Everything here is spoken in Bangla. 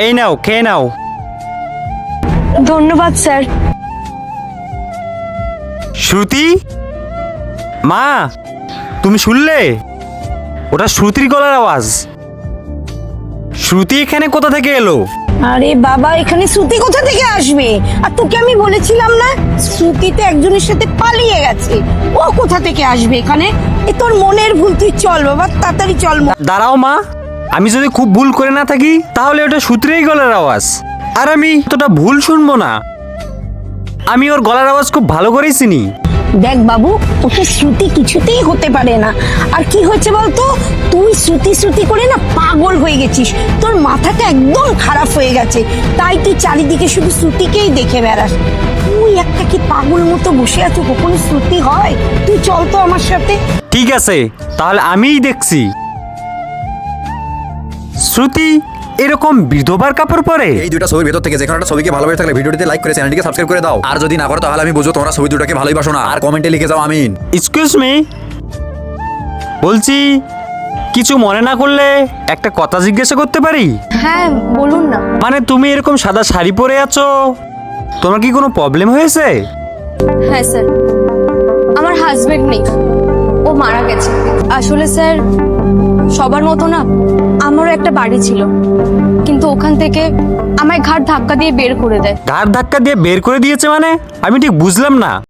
এই নাও, খেয়ে নাও। ধন্যবাদ স্যার। শ্রুতি, মা, তুমি শুনলে? ওটা শ্রুতির গলার আওয়াজ। শ্রুতি এখানে কোথা থেকে এলো? আরে বাবা, এখানে শ্রুতি কোথা থেকে আসবে? আর তোকে আমি বলেছিলাম না, শ্রুতিতে একজনের সাথে পালিয়ে গেছে। ও কোথা থেকে আসবে এখানে? এ তোর মনের ভুল, তুই চল বাবা, তাড়াতাড়ি চল। দাঁড়াও মা, আমি যদি খুব ভুল করে না থাকি তাহলে ওটা শ্রুতিরই গলার আওয়াজ। আর আমি তোটা ভুল শুনবো না। আমি ওর গলার আওয়াজ খুব ভালো করেই চিনি। দেখ বাবু, ওকে শ্রুতি কিছুতেই হতে পারে না। আর কি হয়েছে বলতো, তুই শ্রুতি শ্রুতি করে না পাগল হয়ে গেছিস। তোর মাথাটা একদম খারাপ হয়ে গেছে, তাই তুই চারিদিকে শুধু শ্রুতিকেই দেখে বেড়াস। তুই একটা কি পাগল মতো বসে আছো, কখনো শ্রুতি হয়? তুই চল তো আমার সাথে। ঠিক আছে, তাহলে আমিই দেখছি। শ্রুতি এরকম বিধবার কাপড় পরে? এই দুইটা ছবির ভেতর থেকে যেখানে একটা ছবিকে ভালোবেসে থাকলে ভিডিওটিতে লাইক করে চ্যানেলটিকে সাবস্ক্রাইব করে দাও। আর যদি না করো তাহলে আমি বুঝবো তোমরা ছবি দুটোকে ভালোবাসো না। আর কমেন্টে লিখে যাও আমিন। এক্সকিউজ মি, বলছি কিছু মনে না করলে একটা কথা জিজ্ঞাসা করতে পারি? হ্যাঁ বলুন না। মানে তুমি এরকম সাদা শাড়ি পরে আছো, তোমার কি কোনো প্রবলেম হয়েছে? হ্যাঁ স্যার, আমার হাজবেন্ড নেই, ও মারা গেছে। আসলে স্যার, সবার মতো না আমারও একটা বাড়ি ছিল, কিন্তু ওখান থেকে আমায় ঘাট ধাক্কা দিয়ে বের করে দেয়। ঘাড় ধাক্কা দিয়ে বের করে দিয়েছে মানে? আমি ঠিক বুঝলাম না।